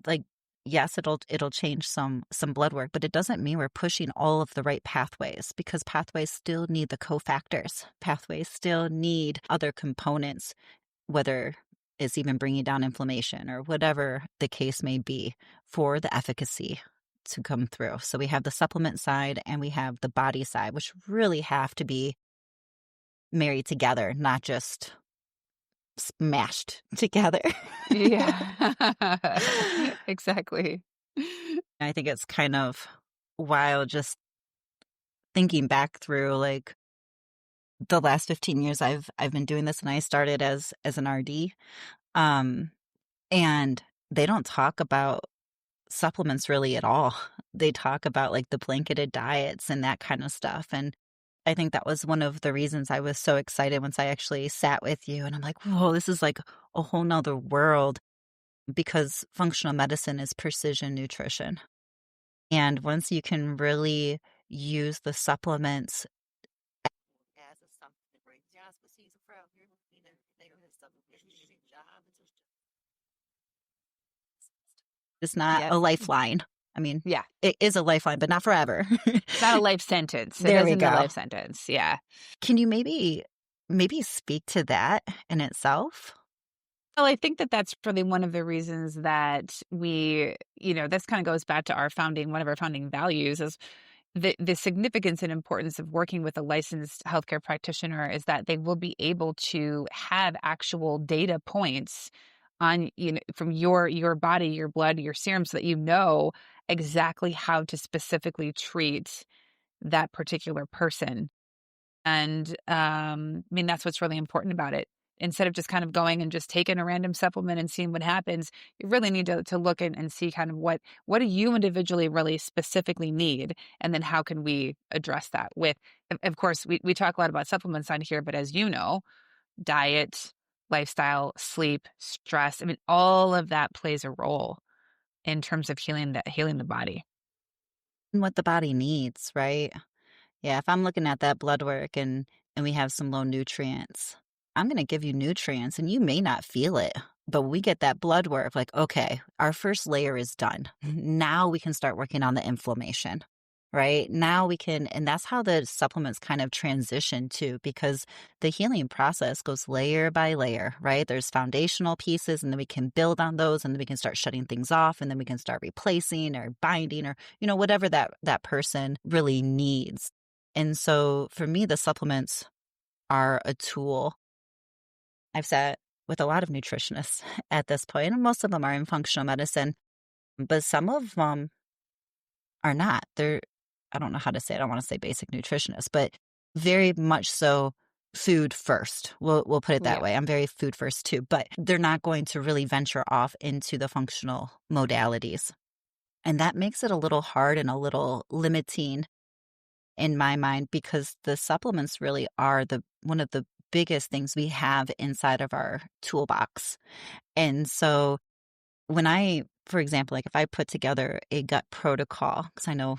like, yes, it'll change some blood work, but it doesn't mean we're pushing all of the right pathways, because pathways still need the cofactors. Pathways still need other components, whether it's even bringing down inflammation or whatever the case may be, for the efficacy to come through. So we have the supplement side and we have the body side, which really have to be married together, not just smashed together. Yeah. Exactly. I think it's kind of wild just thinking back through, like, the last 15 years I've been doing this, and I started as an RD. Um, and they don't talk about supplements really at all. They talk about, like, the blanketed diets and that kind of stuff. And I think that was one of the reasons I was so excited once I actually sat with you, and I'm like, whoa, this is like a whole nother world, because functional medicine is precision nutrition. And once you can really use the supplements as a something, right? Just precies from your it's not Yep. a lifeline. I mean, Yeah. it is a lifeline, but not forever. It's not a life sentence. It There we isn't a go. life sentence. Yeah. Can you maybe speak to that in itself? Well, I think that that's really one of the reasons that this kind of goes back to one of our founding values is the significance and importance of working with a licensed healthcare practitioner is that they will be able to have actual data points on, from your body, your blood, your serum, so that you know exactly how to specifically treat that particular person. And I mean, that's what's really important about it. Instead of just kind of going and just taking a random supplement and seeing what happens, you really need to look and see kind of what do you individually really specifically need, and then how can we address that with. Of course, we talk a lot about supplements on here, but as you know, diet, lifestyle, sleep, stress. I mean, all of that plays a role in terms of healing the body. And what the body needs, right? Yeah, if I'm looking at that blood work and we have some low nutrients, I'm going to give you nutrients and you may not feel it. But when we get that blood work, like, okay, our first layer is done. Now we can start working on the inflammation, right? Now we can, and that's how the supplements kind of transition too, because the healing process goes layer by layer, right? There's foundational pieces, and then we can build on those, and then we can start shutting things off, and then we can start replacing or binding or, whatever that person really needs. And so for me, the supplements are a tool. I've sat with a lot of nutritionists at this point, and most of them are in functional medicine, but some of them are not. They're, I don't know how to say it. I don't want to say basic nutritionists, but very much so food first. We'll put it that Yeah. way. I'm very food first too, but they're not going to really venture off into the functional modalities. And that makes it a little hard and a little limiting in my mind, because the supplements really are one of the biggest things we have inside of our toolbox. And so when for example, like if I put together a gut protocol, because I know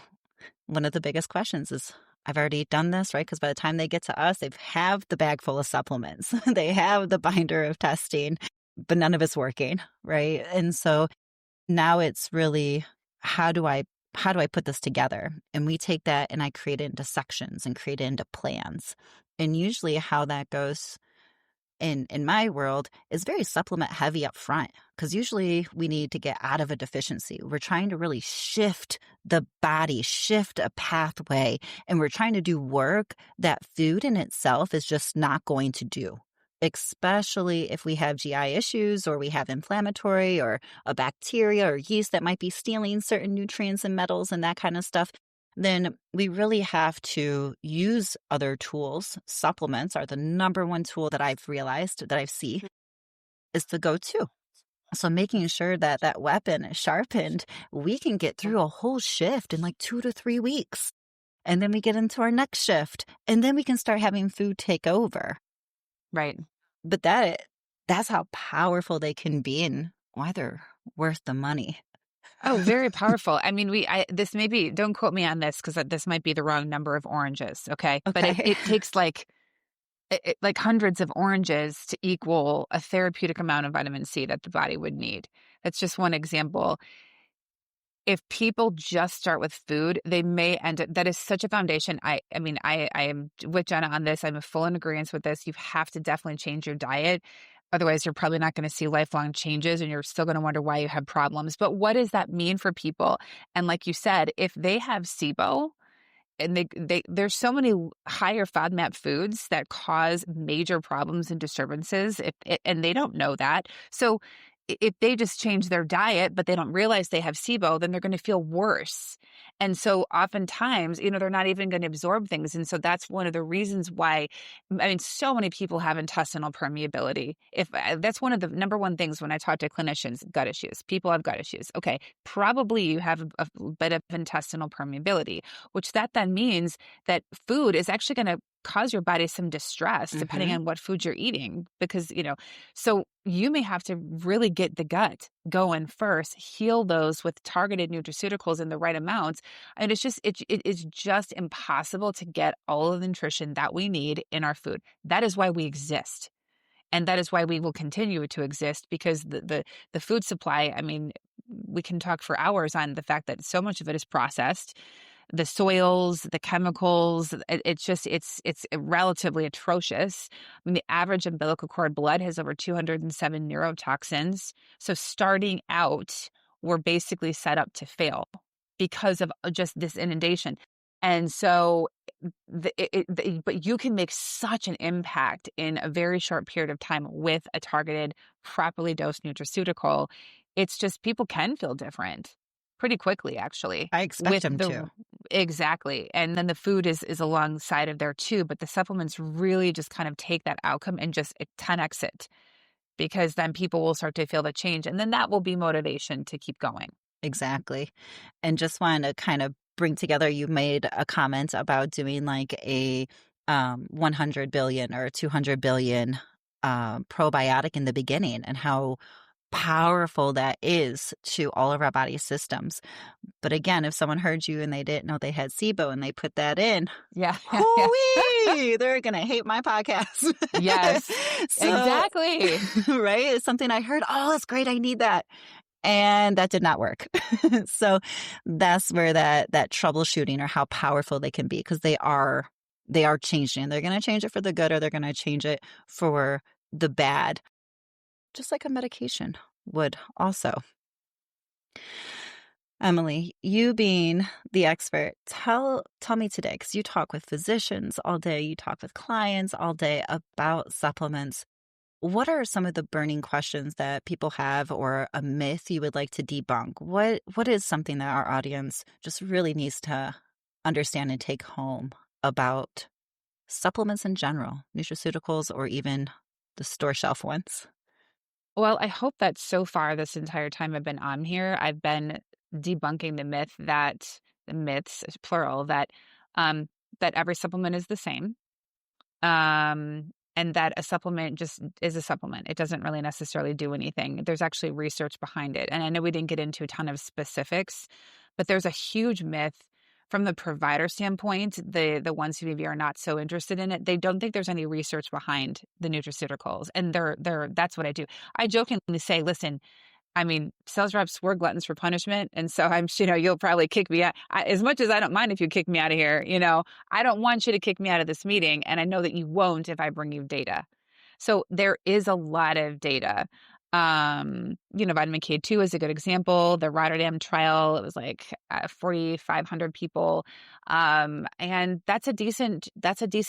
one of the biggest questions is, I've already done this, right? Because by the time they get to us, they have the bag full of supplements. They have the binder of testing, but none of it's working, right? And so now it's really, how do I put this together? And we take that and I create it into sections and create it into plans. And usually how that goes in my world is very supplement heavy up front, because usually we need to get out of a deficiency. We're trying to really shift the body, shift a pathway, and we're trying to do work that food in itself is just not going to do. Especially if we have GI issues, or we have inflammatory or a bacteria or yeast that might be stealing certain nutrients and metals and that kind of stuff, then we really have to use other tools. Supplements are the number one tool that I've realized, that I see, is the go-to. So making sure that that weapon is sharpened, we can get through a whole shift in like 2 to 3 weeks. And then we get into our next shift, and then we can start having food take over. Right. But that's how powerful they can be and why they're worth the money. Oh, very powerful. I mean, this may be, don't quote me on this because this might be the wrong number of oranges. Okay. But Okay. it takes like hundreds of oranges to equal a therapeutic amount of vitamin C that the body would need. That's just one example. If people just start with food, they may end up, that is such a foundation. I mean, I am with Jenna on this. I'm full in agreement with this. You have to definitely change your diet. Otherwise, you're probably not going to see lifelong changes and you're still going to wonder why you have problems. But what does that mean for people? And like you said, if they have SIBO, and there's so many higher FODMAP foods that cause major problems and disturbances, and they don't know that. So if they just change their diet, but they don't realize they have SIBO, then they're going to feel worse. And so oftentimes, they're not even going to absorb things. And so that's one of the reasons why, I mean, so many people have intestinal permeability. If that's one of the number one things when I talk to clinicians, gut issues, people have gut issues. Okay, probably you have a bit of intestinal permeability, which that then means that food is actually going to cause your body some distress depending on what food you're eating, because, so you may have to really get the gut going first, heal those with targeted nutraceuticals in the right amounts. And it is just impossible to get all of the nutrition that we need in our food. That is why we exist. And that is why we will continue to exist, because the food supply, I mean, we can talk for hours on the fact that so much of it is processed. The soils, the chemicals, it's relatively atrocious. I mean, the average umbilical cord blood has over 207 neurotoxins. So starting out, we're basically set up to fail because of just this inundation. And so, but you can make such an impact in a very short period of time with a targeted, properly dosed nutraceutical. It's just people can feel different pretty quickly, actually. I expect them to. Exactly. And then the food is alongside of there too, but the supplements really just kind of take that outcome and just 10x it, because then people will start to feel the change, and then that will be motivation to keep going. Exactly. And just wanted to kind of bring together, you made a comment about doing like a 100 billion or 200 billion probiotic in the beginning, and how powerful that is to all of our body systems. But again, if someone heard you and they didn't know they had SIBO and they put that in, yeah. they're going to hate my podcast. Yes, exactly. Right? It's something I heard, oh, that's great, I need that. And that did not work. So that's where that troubleshooting, or how powerful they can be, because they are changing. They're going to change it for the good, or they're going to change it for the bad, just like a medication would also. Emily, you being the expert, tell me today, because you talk with physicians all day, you talk with clients all day about supplements. What are some of the burning questions that people have, or a myth you would like to debunk? What is something that our audience just really needs to understand and take home about supplements in general, nutraceuticals, or even the store shelf ones? Well, I hope that so far this entire time I've been on here, I've been debunking the myths, plural, that every supplement is the same. And that a supplement just is a supplement. It doesn't really necessarily do anything. There's actually research behind it. And I know we didn't get into a ton of specifics, but there's a huge myth from the provider standpoint. The ones who maybe are not so interested in it, they don't think there's any research behind the nutraceuticals. And that's what I do. I jokingly say, listen, I mean, sales reps were gluttons for punishment. And so you'll probably kick me out. As much as I don't mind if you kick me out of here, I don't want you to kick me out of this meeting. And I know that you won't if I bring you data. So there is a lot of data. Vitamin K2 is a good example. The Rotterdam trial, it was like 4,500 people. And that's a decent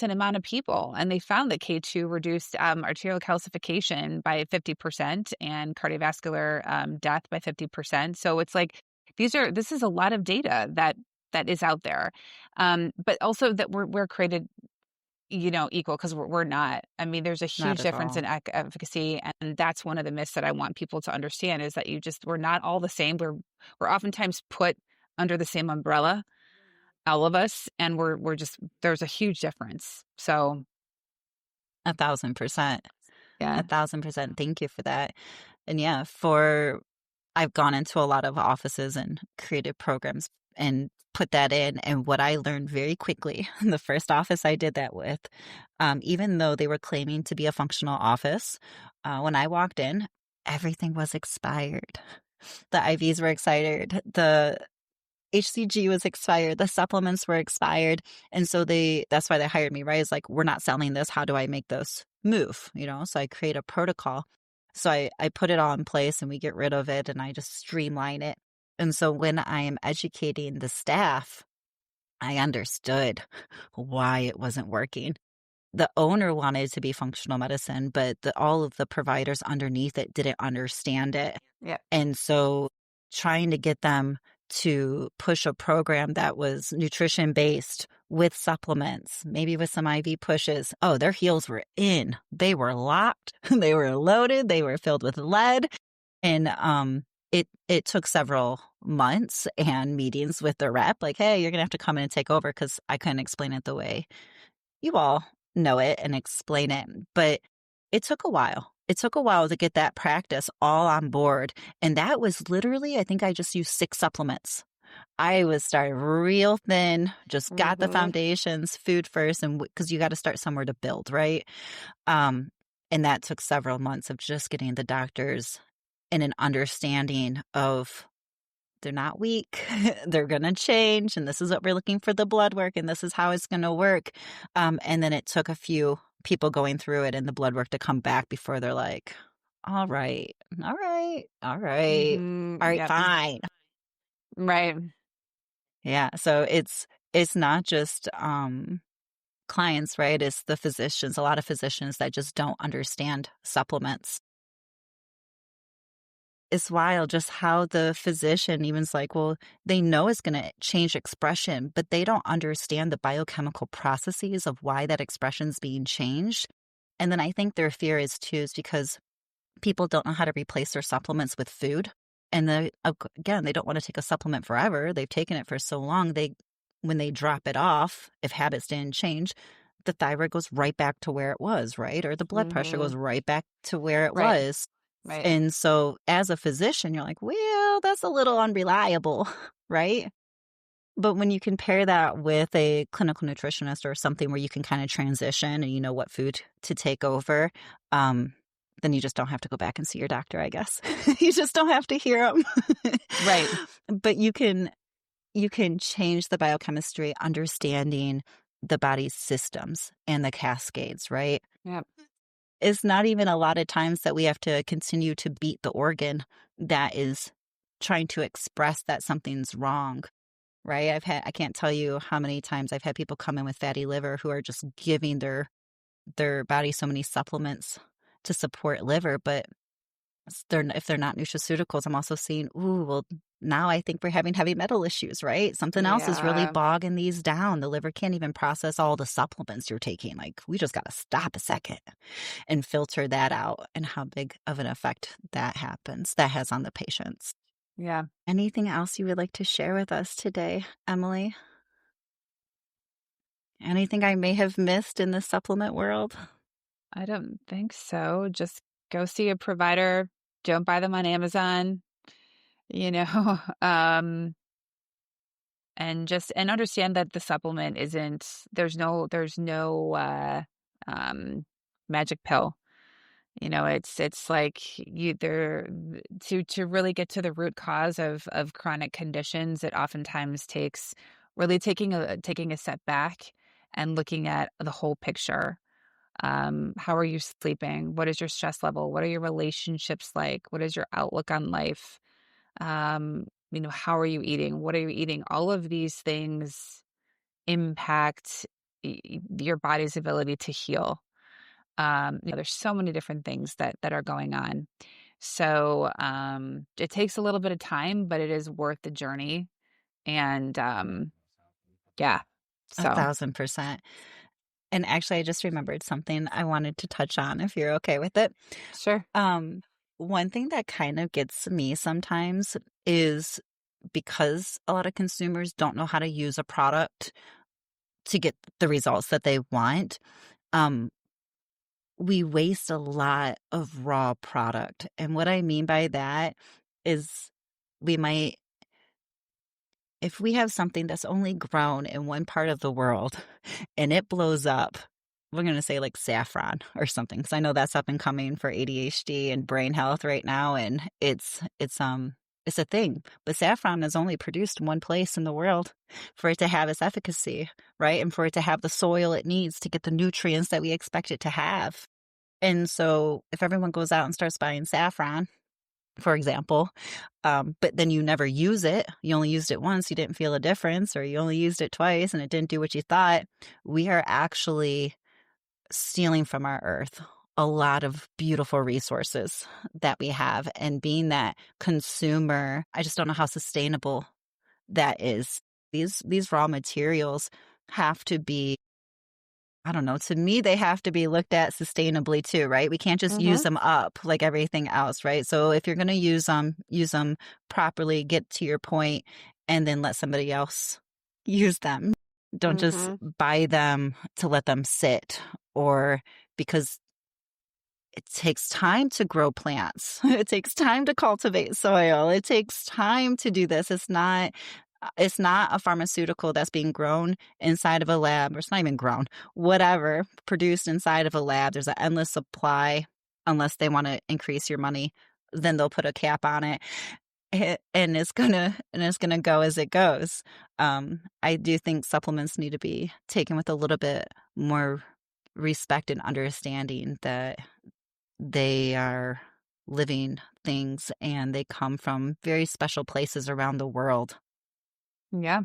amount of people. And they found that K2 reduced arterial calcification by 50% and cardiovascular death by 50%. So it's like, this is a lot of data that is out there. But also that we're created, equal, because we're not. I mean, there's a Not huge at difference all. in efficacy, and that's one of the myths that I want people to understand is that we're not all the same. We're oftentimes put under the same umbrella, all of us, and we're just there's a huge difference. So 1,000%. yeah, 1,000%. Thank you for that. And yeah, I've gone into a lot of offices and created programs and put that in. And what I learned very quickly, the first office I did that with, even though they were claiming to be a functional office, when I walked in, everything was expired. The IVs were expired. The HCG was expired. The supplements were expired. And so that's why they hired me, right? It's like, we're not selling this. How do I make this move? So I create a protocol. So I put it all in place and we get rid of it and I just streamline it. And so when I am educating the staff, I understood why it wasn't working. The owner wanted to be functional medicine, but all of the providers underneath it didn't understand it. yeah, And so trying to get them to push a program that was nutrition based with supplements, maybe with some IV pushes. Oh, their heels were in. They were locked. They were loaded. They were filled with lead. And it took several months and meetings with the rep, like, hey, you're gonna have to come in and take over because I couldn't explain it the way you all know it and explain it. But it took a while. It took a while to get that practice all on board. And that was literally, I think I just used 6 supplements. I was started real thin, just got the hmm foundations, food first, and because you got to start somewhere to build, right? Um, and that took several months of just getting the doctors in an understanding of they're not weak. They're going to change. And this is what we're looking for the blood work. And this is how it's going to work. And then it took a few people going through it and the blood work to come back before they're like, all right, all right, all right, all right, yep, fine. right, Yeah. So it's not just clients, right? It's the physicians, a lot of physicians that just don't understand supplements. It's wild just how the physician even's like, well, they know it's going to change expression, but they don't understand the biochemical processes of why that expression's being changed. And then I think their fear is too, is because people don't know how to replace their supplements with food. And again, they don't want to take a supplement forever. They've taken it for so long. When they drop it off, if habits didn't change, the thyroid goes right back to where it was, right? Or the blood pressure hmm goes right back to where it right, was. right, And so as a physician, you're like, well, that's a little unreliable, right? But when you compare that with a clinical nutritionist or something where you can kind of transition and you know what food to take over, um, then you just don't have to go back and see your doctor, I guess. You just don't have to hear them. right, But you can change the biochemistry, understanding the body's systems and the cascades, right? yep, It's not even a lot of times that we have to continue to beat the organ that is trying to express that something's wrong, right? I can't tell you how many times I've had people come in with fatty liver who are just giving their body so many supplements to support liver, but if they're not nutraceuticals, I'm also seeing, ooh, well, now I think we're having heavy metal issues, right? Something else is really yeah, bogging these down. The liver can't even process all the supplements you're taking. Like, we just got to stop a second and filter that out and how big of an effect that has on the patients. yeah. Anything else you would like to share with us today, Emily? Anything I may have missed in the supplement world? I don't think so. Just go see a provider. Don't buy them on Amazon, you know, and understand that the supplement isn't, there's no um, magic pill. It's like you there to really get to the root cause of chronic conditions. It oftentimes takes really taking a step back and looking at the whole picture. How are you sleeping? What is your stress level? What are your relationships like? What is your outlook on life? How are you eating? What are you eating? All of these things impact your body's ability to heal. There's so many different things that are going on. So it takes a little bit of time, but it is worth the journey. And yeah, A so thousand percent. And actually, I just remembered something I wanted to touch on if you're okay with it. Sure. Um, One thing that kind of gets me sometimes is because a lot of consumers don't know how to use a product to get the results that they want. Um, we waste a lot of raw product. And what I mean by that is we might, if we have something that's only grown in one part of the world and it blows up, we're going to say like saffron or something, because I know that's up and coming for ADHD and brain health right now, and it's a thing. But saffron is only produced in one place in the world for it to have its efficacy, right? And for it to have the soil it needs to get the nutrients that we expect it to have. And so if everyone goes out and starts buying saffron, for example, but then you never use it, you only used it once, you didn't feel a difference, or you only used it twice and it didn't do what you thought, we are actually stealing from our earth a lot of beautiful resources that we have. And being that consumer, I just don't know how sustainable that is. These raw materials have to be, I don't know, to me, they have to be looked at sustainably too, right? We can't just use Mm-hmm. them up like everything else, right? So if you're going to use them properly, get to your point, and then let somebody else use them. Don't just Mm-hmm. buy them to let them sit, or because it takes time to grow plants. It takes time to cultivate soil. It takes time to do this. It's not a pharmaceutical that's being grown inside of a lab, or it's not even grown, whatever, produced inside of a lab. There's an endless supply unless they want to increase your money. Then they'll put a cap on it. And it's gonna go as it goes. I do think supplements need to be taken with a little bit more respect and understanding that they are living things and they come from very special places around the world. Yeah.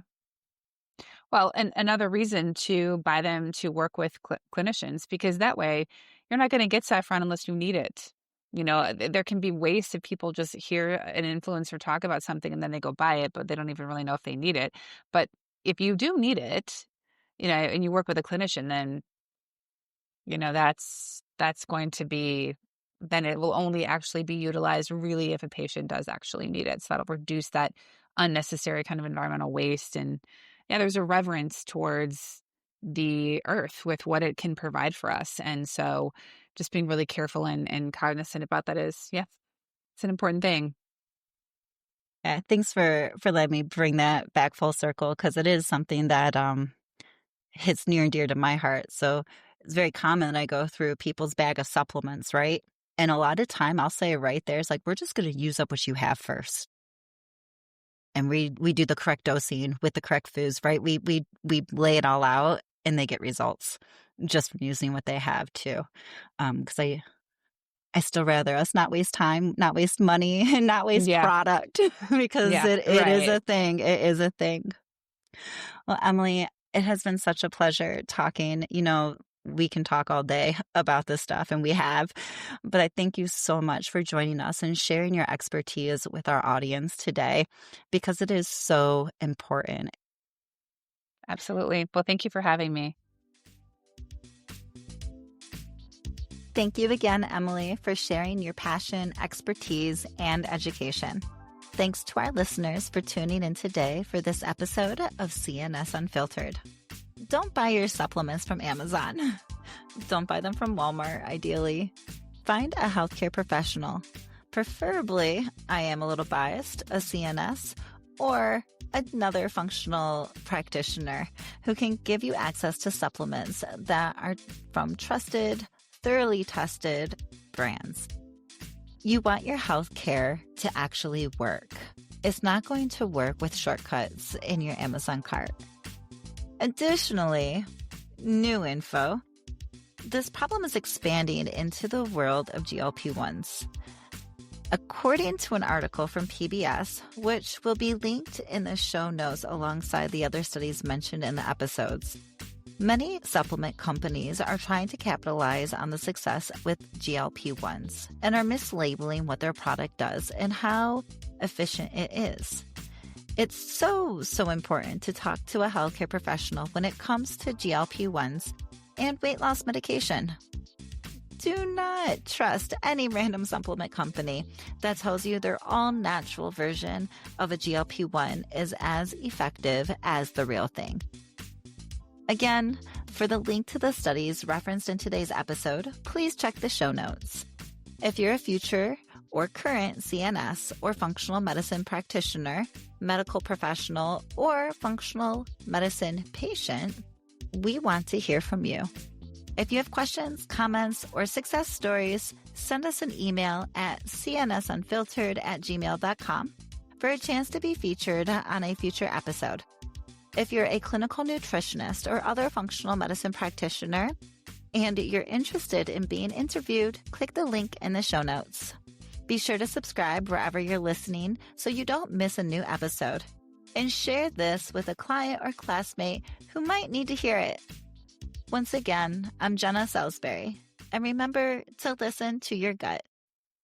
Well, and another reason to buy them to work with clinicians, because that way you're not going to get saffron unless you need it. There can be waste if people just hear an influencer talk about something and then they go buy it, but they don't even really know if they need it. But if you do need it, and you work with a clinician, then that's going to be, then it will only actually be utilized really if a patient does actually need it. So that'll reduce that unnecessary kind of environmental waste. And yeah, there's a reverence towards the earth with what it can provide for us. And so just being really careful and cognizant about that is, yeah, it's an important thing. Yeah, thanks for letting me bring that back full circle, because it is something that hits near and dear to my heart. So it's very common that I go through people's bag of supplements, right? And a lot of time I'll say right there, it's like, we're just going to use up what you have first. And we do the correct dosing with the correct foods, right? We lay it all out and they get results just from using what they have too. Because I still rather us not waste time, not waste money, and not waste Yeah. product because Yeah. it is Right. a thing. It is a thing. Well, Emily, it has been such a pleasure talking. We can talk all day about this stuff, and we have, but I thank you so much for joining us and sharing your expertise with our audience today, because it is so important. Absolutely. Well, thank you for having me. Thank you again, Emily, for sharing your passion, expertise, and education. Thanks to our listeners for tuning in today for this episode of CNS Unfiltered. Don't buy your supplements from Amazon. Don't buy them from Walmart, ideally. Find a healthcare professional. Preferably, I am a little biased, a CNS, or another functional practitioner who can give you access to supplements that are from trusted, thoroughly tested brands. You want your healthcare to actually work. It's not going to work with shortcuts in your Amazon cart. Additionally, new info. This problem is expanding into the world of GLP-1s. According to an article from PBS, which will be linked in the show notes alongside the other studies mentioned in the episodes, many supplement companies are trying to capitalize on the success with GLP-1s and are mislabeling what their product does and how efficient it is. It's so important to talk to a healthcare professional when it comes to GLP-1s and weight loss medication. Do not trust any random supplement company that tells you their all-natural version of a GLP-1 is as effective as the real thing. Again, for the link to the studies referenced in today's episode, please check the show notes. If you're a future or current CNS or functional medicine practitioner, medical professional, or functional medicine patient, we want to hear from you. If you have questions, comments, or success stories, send us an email at cnsunfiltered@gmail.com for a chance to be featured on a future episode. If you're a clinical nutritionist or other functional medicine practitioner and you're interested in being interviewed, click the link in the show notes. Be sure to subscribe wherever you're listening so you don't miss a new episode. And share this with a client or classmate who might need to hear it. Once again, I'm Jenna Salisbury, and remember to listen to your gut.